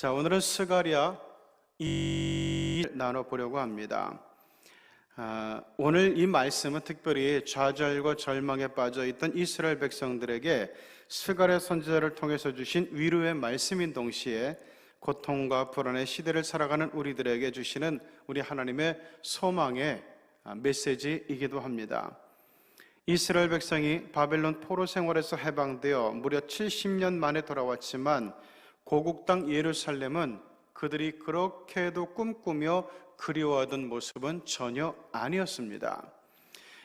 자, 오늘은 스가랴 2 나눠보려고 합니다. 오늘 이 말씀은 특별히 좌절과 절망에 빠져있던 이스라엘 백성들에게 스가랴 선지자를 통해서 주신 위로의 말씀인 동시에 고통과 불안의 시대를 살아가는 우리들에게 주시는 우리 하나님의 소망의 메시지이기도 합니다. 이스라엘 백성이 바벨론 포로 생활에서 해방되어 무려 70년 만에 돌아왔지만 고국 땅 예루살렘은 그들이 그렇게도 꿈꾸며 그리워하던 모습은 전혀 아니었습니다.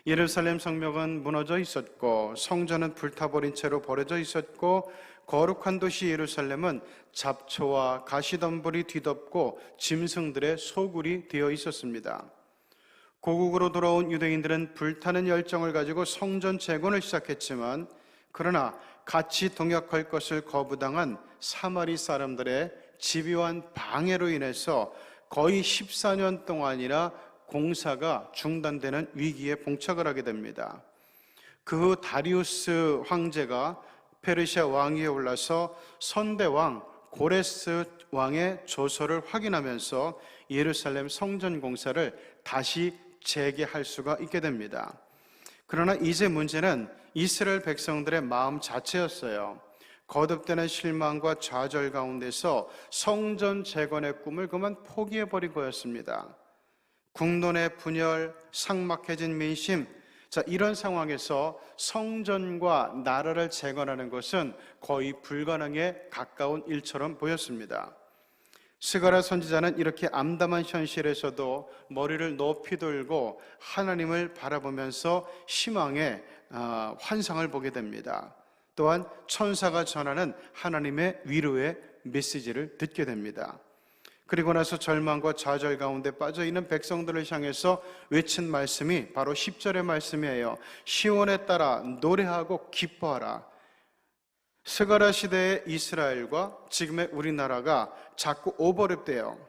예루살렘 성벽은 무너져 있었고 성전은 불타버린 채로 버려져 있었고 거룩한 도시 예루살렘은 잡초와 가시덤불이 뒤덮고 짐승들의 소굴이 되어 있었습니다. 고국으로 돌아온 유대인들은 불타는 열정을 가지고 성전 재건을 시작했지만 그러나 같이 동역할 것을 거부당한 사마리 사람들의 집요한 방해로 인해서 거의 14년 동안이나 공사가 중단되는 위기에 봉착을 하게 됩니다. 그 후 다리우스 황제가 페르시아 왕위에 올라서 선대왕 고레스 왕의 조서를 확인하면서 예루살렘 성전 공사를 다시 재개할 수가 있게 됩니다. 그러나 이제 문제는 이스라엘 백성들의 마음 자체였어요. 거듭되는 실망과 좌절 가운데서 성전 재건의 꿈을 그만 포기해버린 거였습니다. 국론의 분열, 삭막해진 민심, 이런 상황에서 성전과 나라를 재건하는 것은 거의 불가능에 가까운 일처럼 보였습니다. 스가랴 선지자는 이렇게 암담한 현실에서도 머리를 높이 들고 하나님을 바라보면서 희망의 환상을 보게 됩니다. 또한 천사가 전하는 하나님의 위로의 메시지를 듣게 됩니다. 그리고 나서 절망과 좌절 가운데 빠져있는 백성들을 향해서 외친 말씀이 바로 10절의 말씀이에요. 시온에 따라 노래하고 기뻐하라. 스가랴 시대의 이스라엘과 지금의 우리나라가 자꾸 오버랩돼요.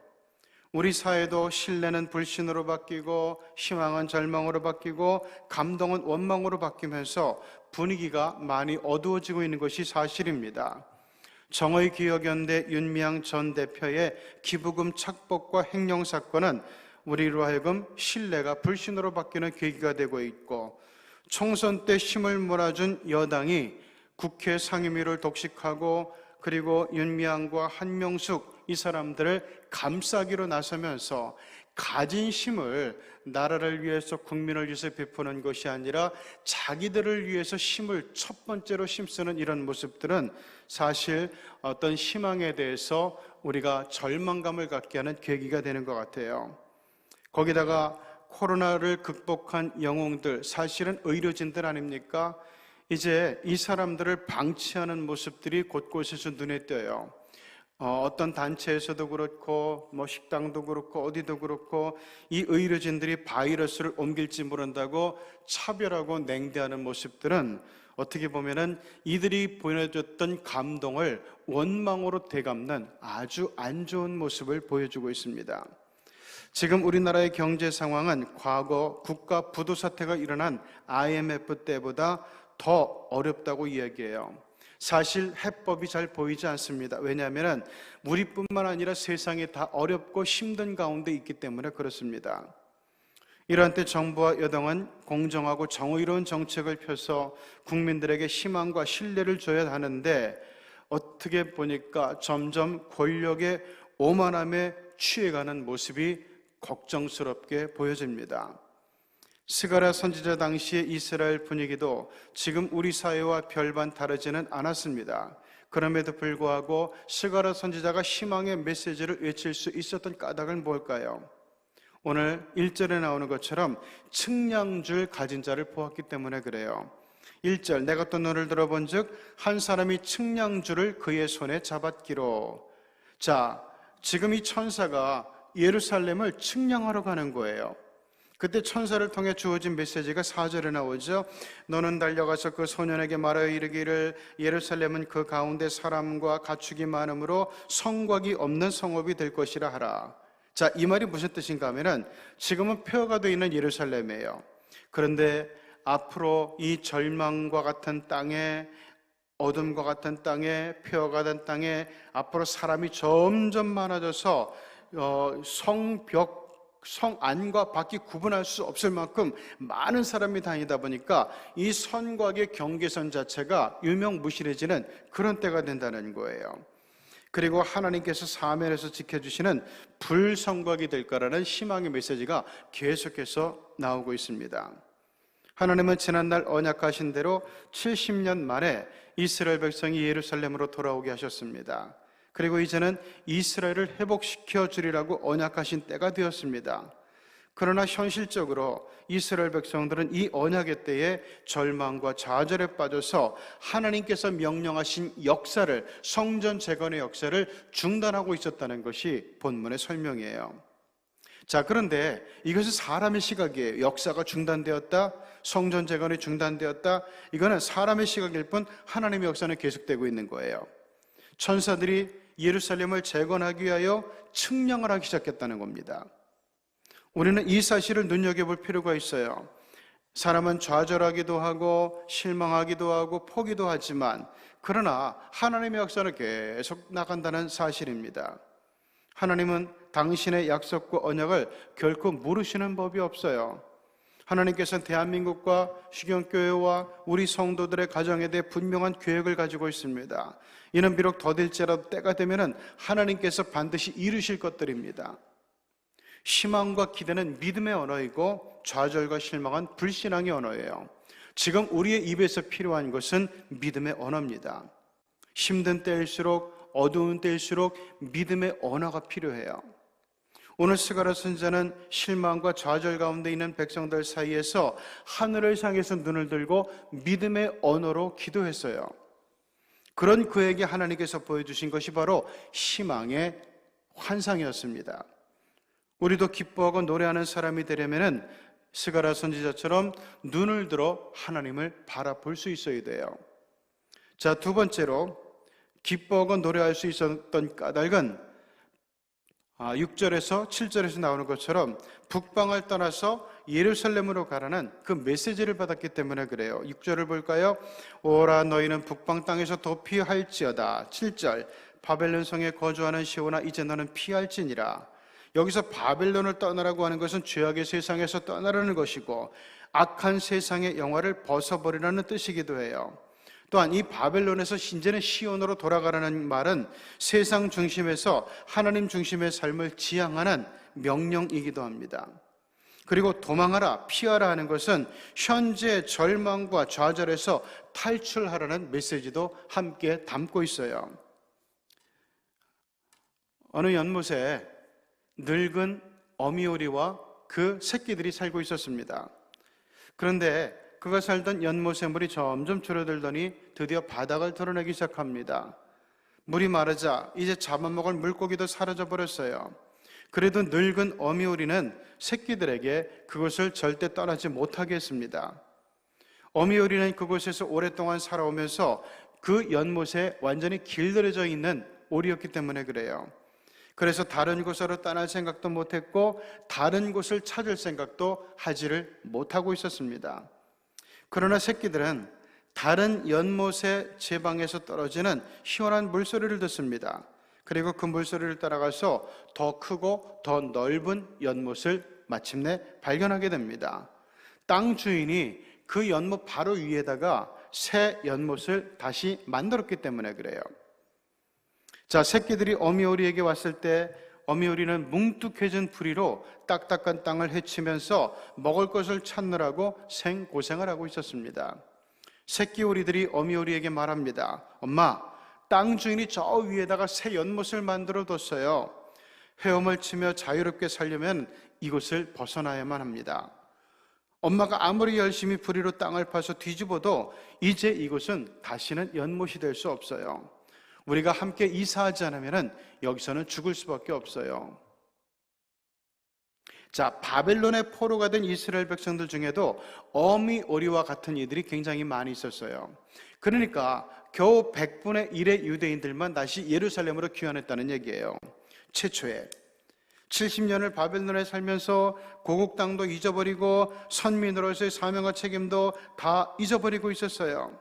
우리 사회도 신뢰는 불신으로 바뀌고 희망은 절망으로 바뀌고 감동은 원망으로 바뀌면서 분위기가 많이 어두워지고 있는 것이 사실입니다. 정의기억연대 윤미향 전 대표의 기부금 착복과 횡령 사건은 우리로 하여금 신뢰가 불신으로 바뀌는 계기가 되고 있고, 총선 때 힘을 몰아준 여당이 국회 상임위를 독식하고 그리고 윤미향과 한명숙 이 사람들을 감싸기로 나서면서 가진 힘을 나라를 위해서 국민을 위해서 베푸는 것이 아니라 자기들을 위해서 힘을 첫 번째로 힘쓰는 이런 모습들은 사실 어떤 희망에 대해서 우리가 절망감을 갖게 하는 계기가 되는 것 같아요. 거기다가 코로나를 극복한 영웅들, 사실은 의료진들 아닙니까? 이제 이 사람들을 방치하는 모습들이 곳곳에서 눈에 띄어요. 어떤 단체에서도 그렇고 식당도 그렇고 어디도 그렇고 이 의료진들이 바이러스를 옮길지 모른다고 차별하고 냉대하는 모습들은 어떻게 보면은 이들이 보여줬던 감동을 원망으로 되갚는 아주 안 좋은 모습을 보여주고 있습니다. 지금 우리나라의 경제 상황은 과거 국가 부도 사태가 일어난 IMF 때보다 더 어렵다고 이야기해요. 사실 해법이 잘 보이지 않습니다. 왜냐하면 우리뿐만 아니라 세상이 다 어렵고 힘든 가운데 있기 때문에 그렇습니다. 이러한 때 정부와 여당은 공정하고 정의로운 정책을 펴서 국민들에게 희망과 신뢰를 줘야 하는데 어떻게 보니까 점점 권력의 오만함에 취해가는 모습이 걱정스럽게 보여집니다. 스가랴 선지자 당시의 이스라엘 분위기도 지금 우리 사회와 별반 다르지는 않았습니다. 그럼에도 불구하고 스가랴 선지자가 희망의 메시지를 외칠 수 있었던 까닭은 뭘까요? 오늘 1절에 나오는 것처럼 측량줄 가진 자를 보았기 때문에 그래요. 1절, 내가 또 너를 들어본 즉 한 사람이 측량줄을 그의 손에 잡았기로. 지금 이 천사가 예루살렘을 측량하러 가는 거예요. 그때 천사를 통해 주어진 메시지가 4절에 나오죠. 너는 달려가서 그 소년에게 말하여 이르기를 예루살렘은 그 가운데 사람과 가축이 많으므로 성곽이 없는 성읍이 될 것이라 하라. 이 말이 무슨 뜻인가 하면은 지금은 폐허가 되어 있는 예루살렘이에요. 그런데 앞으로 이 절망과 같은 땅에 어둠과 같은 땅에, 폐허가 된 땅에 앞으로 사람이 점점 많아져서 성 안과 밖이 구분할 수 없을 만큼 많은 사람이 다니다 보니까 이 선과 악의 경계선 자체가 유명무실해지는 그런 때가 된다는 거예요. 그리고 하나님께서 사면에서 지켜주시는 불성곽이 될 거라는 희망의 메시지가 계속해서 나오고 있습니다. 하나님은 지난날 언약하신 대로 70년 만에 이스라엘 백성이 예루살렘으로 돌아오게 하셨습니다. 그리고 이제는 이스라엘을 회복시켜 주리라고 언약하신 때가 되었습니다. 그러나 현실적으로 이스라엘 백성들은 이 언약의 때에 절망과 좌절에 빠져서 하나님께서 명령하신 역사를, 성전 재건의 역사를 중단하고 있었다는 것이 본문의 설명이에요. 자, 그런데 이것은 사람의 시각이에요. 역사가 중단되었다, 성전 재건이 중단되었다. 이거는 사람의 시각일 뿐 하나님의 역사는 계속되고 있는 거예요. 천사들이 예루살렘을 재건하기 위하여 측량을 하기 시작했다는 겁니다. 우리는 이 사실을 눈여겨볼 필요가 있어요. 사람은 좌절하기도 하고 실망하기도 하고 포기도 하지만, 그러나 하나님의 역사는 계속 나간다는 사실입니다. 하나님은 당신의 약속과 언약을 결코 모르시는 법이 없어요. 하나님께서는 대한민국과 시경교회와 우리 성도들의 가정에 대해 분명한 계획을 가지고 있습니다. 이는 비록 더딜지라도 때가 되면 하나님께서 반드시 이루실 것들입니다. 희망과 기대는 믿음의 언어이고 좌절과 실망은 불신앙의 언어예요. 지금 우리의 입에서 필요한 것은 믿음의 언어입니다. 힘든 때일수록, 어두운 때일수록 믿음의 언어가 필요해요. 오늘 스가랴 선지자는 실망과 좌절 가운데 있는 백성들 사이에서 하늘을 향해서 눈을 들고 믿음의 언어로 기도했어요. 그런 그에게 하나님께서 보여주신 것이 바로 희망의 환상이었습니다. 우리도 기뻐하고 노래하는 사람이 되려면 스가랴 선지자처럼 눈을 들어 하나님을 바라볼 수 있어야 돼요. 자, 두 번째로 기뻐하고 노래할 수 있었던 까닭은 6절에서 7절에서 나오는 것처럼 북방을 떠나서 예루살렘으로 가라는 그 메시지를 받았기 때문에 그래요. 6절을 볼까요? 오라 너희는 북방 땅에서 도피할지어다. 7절 바벨론 성에 거주하는 시온아 이제 너는 피할지니라. 여기서 바벨론을 떠나라고 하는 것은 죄악의 세상에서 떠나라는 것이고 악한 세상의 영화를 벗어버리라는 뜻이기도 해요. 또한 이 바벨론에서 이제는 시온으로 돌아가라는 말은 세상 중심에서 하나님 중심의 삶을 지향하는 명령이기도 합니다. 그리고 도망하라, 피하라 하는 것은 현재 절망과 좌절에서 탈출하라는 메시지도 함께 담고 있어요. 어느 연못에 늙은 어미오리와 그 새끼들이 살고 있었습니다. 그런데 그가 살던 연못의 물이 점점 줄어들더니 드디어 바닥을 드러내기 시작합니다. 물이 마르자 이제 잡아먹을 물고기도 사라져 버렸어요. 그래도 늙은 어미오리는 새끼들에게 그곳을 절대 떠나지 못하게 했습니다. 어미오리는 그곳에서 오랫동안 살아오면서 그 연못에 완전히 길들여져 있는 오리였기 때문에 그래요. 그래서 다른 곳으로 떠날 생각도 못했고 다른 곳을 찾을 생각도 하지를 못하고 있었습니다. 그러나 새끼들은 다른 연못의 제방에서 떨어지는 시원한 물소리를 듣습니다. 그리고 그 물소리를 따라가서 더 크고 더 넓은 연못을 마침내 발견하게 됩니다. 땅 주인이 그 연못 바로 위에다가 새 연못을 다시 만들었기 때문에 그래요. 자, 새끼들이 어미오리에게 왔을 때 어미오리는 뭉툭해진 부리로 딱딱한 땅을 헤치면서 먹을 것을 찾느라고 생고생을 하고 있었습니다. 새끼 오리들이 어미오리에게 말합니다. 엄마, 땅 주인이 저 위에다가 새 연못을 만들어 뒀어요. 헤엄을 치며 자유롭게 살려면 이곳을 벗어나야만 합니다. 엄마가 아무리 열심히 부리로 땅을 파서 뒤집어도 이제 이곳은 다시는 연못이 될 수 없어요. 우리가 함께 이사하지 않으면 여기서는 죽을 수밖에 없어요. 자, 바벨론의 포로가 된 이스라엘 백성들 중에도 어미오리와 같은 이들이 굉장히 많이 있었어요. 그러니까 겨우 100분의 1의 유대인들만 다시 예루살렘으로 귀환했다는 얘기예요. 최초에 70년을 바벨론에 살면서 고국 땅도 잊어버리고 선민으로서의 사명과 책임도 다 잊어버리고 있었어요.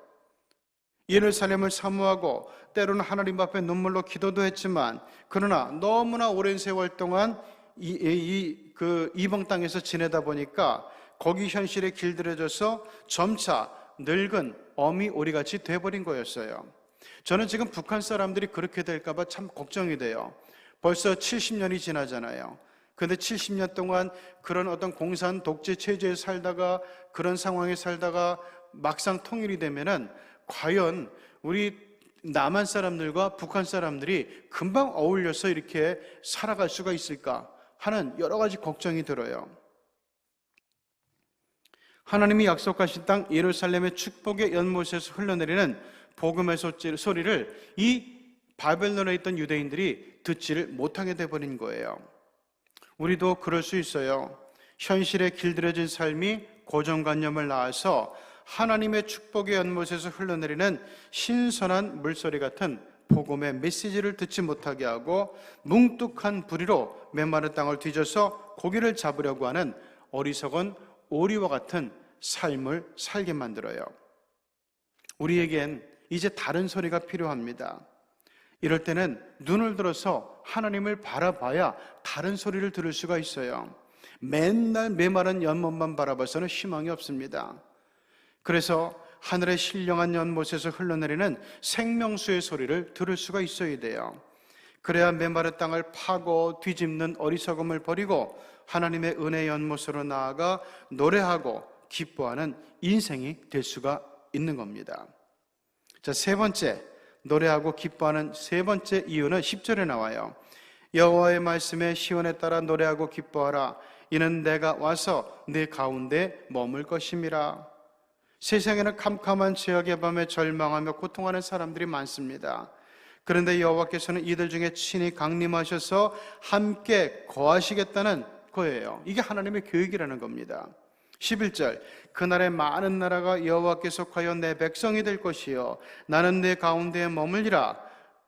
예루살렘을 사모하고 때로는 하나님 앞에 눈물로 기도도 했지만, 그러나 너무나 오랜 세월 동안 이방 땅에서 지내다 보니까 거기 현실에 길들여져서 점차 늙은 어미 오리같이 돼버린 거였어요. 저는 지금 북한 사람들이 그렇게 될까봐 참 걱정이 돼요. 벌써 70년이 지나잖아요. 근데 70년 동안 그런 어떤 공산 독재 체제에 살다가, 그런 상황에 살다가 막상 통일이 되면은 과연 우리 남한 사람들과 북한 사람들이 금방 어울려서 이렇게 살아갈 수가 있을까 하는 여러 가지 걱정이 들어요. 하나님이 약속하신 땅 예루살렘의 축복의 연못에서 흘러내리는 복음의 소리를 이 바벨론에 있던 유대인들이 듣지를 못하게 돼버린 거예요. 우리도 그럴 수 있어요. 현실에 길들여진 삶이 고정관념을 낳아서 하나님의 축복의 연못에서 흘러내리는 신선한 물소리 같은 복음의 메시지를 듣지 못하게 하고 뭉뚝한 부리로 메마른 땅을 뒤져서 고기를 잡으려고 하는 어리석은 오리와 같은 삶을 살게 만들어요. 우리에겐 이제 다른 소리가 필요합니다. 이럴 때는 눈을 들어서 하나님을 바라봐야 다른 소리를 들을 수가 있어요. 맨날 메마른 연못만 바라봐서는 희망이 없습니다. 그래서 하늘의 신령한 연못에서 흘러내리는 생명수의 소리를 들을 수가 있어야 돼요. 그래야 메마른 땅을 파고 뒤집는 어리석음을 버리고 하나님의 은혜 연못으로 나아가 노래하고 기뻐하는 인생이 될 수가 있는 겁니다. 자, 세 번째, 노래하고 기뻐하는 세 번째 이유는 10절에 나와요. 여호와의 말씀에 시온에 따라 노래하고 기뻐하라. 이는 내가 와서 네 가운데 머물 것임이라. 세상에는 캄캄한 죄악의 밤에 절망하며 고통하는 사람들이 많습니다. 그런데 여호와께서는 이들 중에 친히 강림하셔서 함께 거하시겠다는 거예요. 이게 하나님의 계획이라는 겁니다. 11절, 그날에 많은 나라가 여호와께 속하여 내 백성이 될 것이요 나는 내 가운데에 머물리라.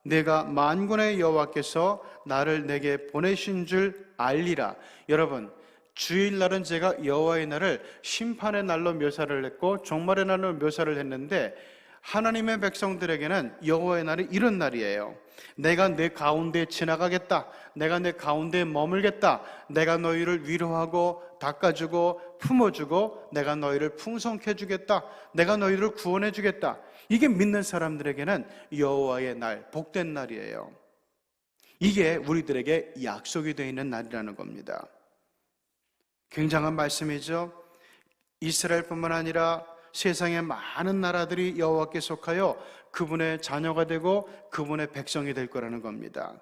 내가 만군의 여호와께서 나를 내게 보내신 줄 알리라. 여러분, 주일날은 제가 여호와의 날을 심판의 날로 묘사를 했고 종말의 날로 묘사를 했는데, 하나님의 백성들에게는 여호와의 날이 이런 날이에요. 내가 내 가운데 지나가겠다. 내가 내 가운데 머물겠다. 내가 너희를 위로하고 닦아주고 품어주고 내가 너희를 풍성케 해주겠다. 내가 너희를 구원해 주겠다. 이게 믿는 사람들에게는 여호와의 날, 복된 날이에요. 이게 우리들에게 약속이 되어 있는 날이라는 겁니다. 굉장한 말씀이죠. 이스라엘뿐만 아니라 세상의 많은 나라들이 여호와께 속하여 그분의 자녀가 되고 그분의 백성이 될 거라는 겁니다.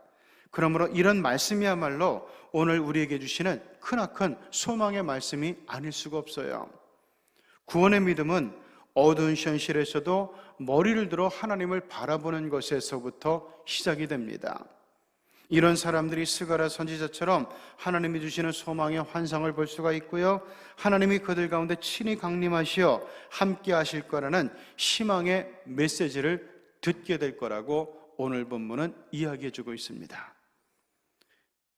그러므로 이런 말씀이야말로 오늘 우리에게 주시는 크나큰 소망의 말씀이 아닐 수가 없어요. 구원의 믿음은 어두운 현실에서도 머리를 들어 하나님을 바라보는 것에서부터 시작이 됩니다. 이런 사람들이 스가랴 선지자처럼 하나님이 주시는 소망의 환상을 볼 수가 있고요, 하나님이 그들 가운데 친히 강림하시어 함께 하실 거라는 희망의 메시지를 듣게 될 거라고 오늘 본문은 이야기해 주고 있습니다.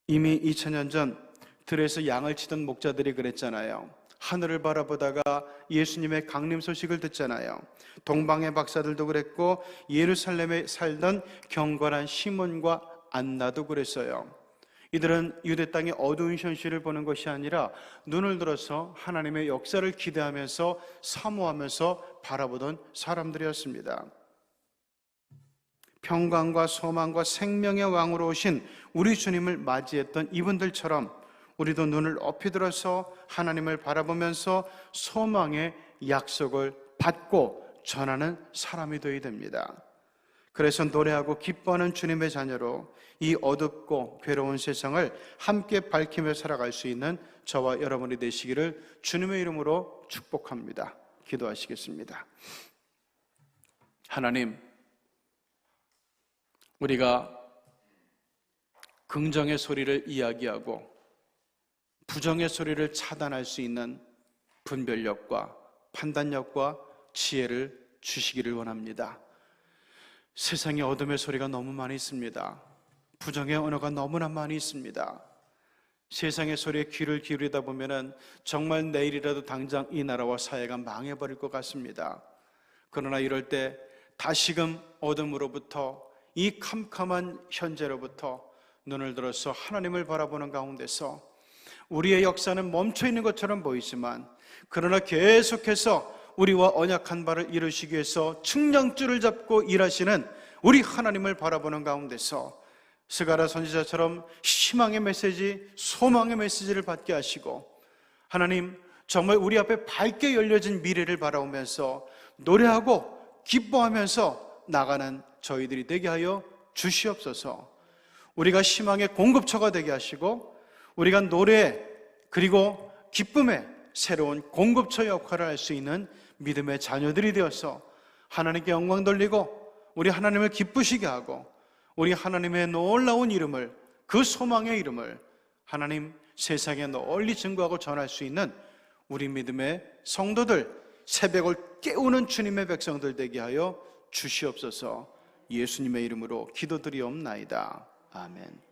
이미 2000년 전 들에서 양을 치던 목자들이 그랬잖아요. 하늘을 바라보다가 예수님의 강림 소식을 듣잖아요. 동방의 박사들도 그랬고 예루살렘에 살던 경건한 시몬과 안나도 그랬어요. 이들은 유대 땅의 어두운 현실을 보는 것이 아니라 눈을 들어서 하나님의 역사를 기대하면서 사모하면서 바라보던 사람들이었습니다. 평강과 소망과 생명의 왕으로 오신 우리 주님을 맞이했던 이분들처럼 우리도 눈을 높이 들어서 하나님을 바라보면서 소망의 약속을 받고 전하는 사람이 되어야 됩니다. 그래서 노래하고 기뻐하는 주님의 자녀로 이 어둡고 괴로운 세상을 함께 밝히며 살아갈 수 있는 저와 여러분이 되시기를 주님의 이름으로 축복합니다. 기도하시겠습니다. 하나님, 우리가 긍정의 소리를 이야기하고 부정의 소리를 차단할 수 있는 분별력과 판단력과 지혜를 주시기를 원합니다. 세상에 어둠의 소리가 너무 많이 있습니다. 부정의 언어가 너무나 많이 있습니다. 세상의 소리에 귀를 기울이다 보면은 정말 내일이라도 당장 이 나라와 사회가 망해버릴 것 같습니다. 그러나 이럴 때 다시금 어둠으로부터, 이 캄캄한 현재로부터 눈을 들어서 하나님을 바라보는 가운데서 우리의 역사는 멈춰 있는 것처럼 보이지만, 그러나 계속해서 우리와 언약한 바를 이루시기 위해서 측량줄을 잡고 일하시는 우리 하나님을 바라보는 가운데서 스가랴 선지자처럼 희망의 메시지, 소망의 메시지를 받게 하시고, 하나님 정말 우리 앞에 밝게 열려진 미래를 바라보면서 노래하고 기뻐하면서 나가는 저희들이 되게 하여 주시옵소서. 우리가 희망의 공급처가 되게 하시고, 우리가 노래 그리고 기쁨의 새로운 공급처 역할을 할 수 있는 믿음의 자녀들이 되어서 하나님께 영광 돌리고 우리 하나님을 기쁘시게 하고, 우리 하나님의 놀라운 이름을, 그 소망의 이름을 하나님 세상에 널리 증거하고 전할 수 있는 우리 믿음의 성도들, 새벽을 깨우는 주님의 백성들 되게 하여 주시옵소서. 예수님의 이름으로 기도드리옵나이다. 아멘.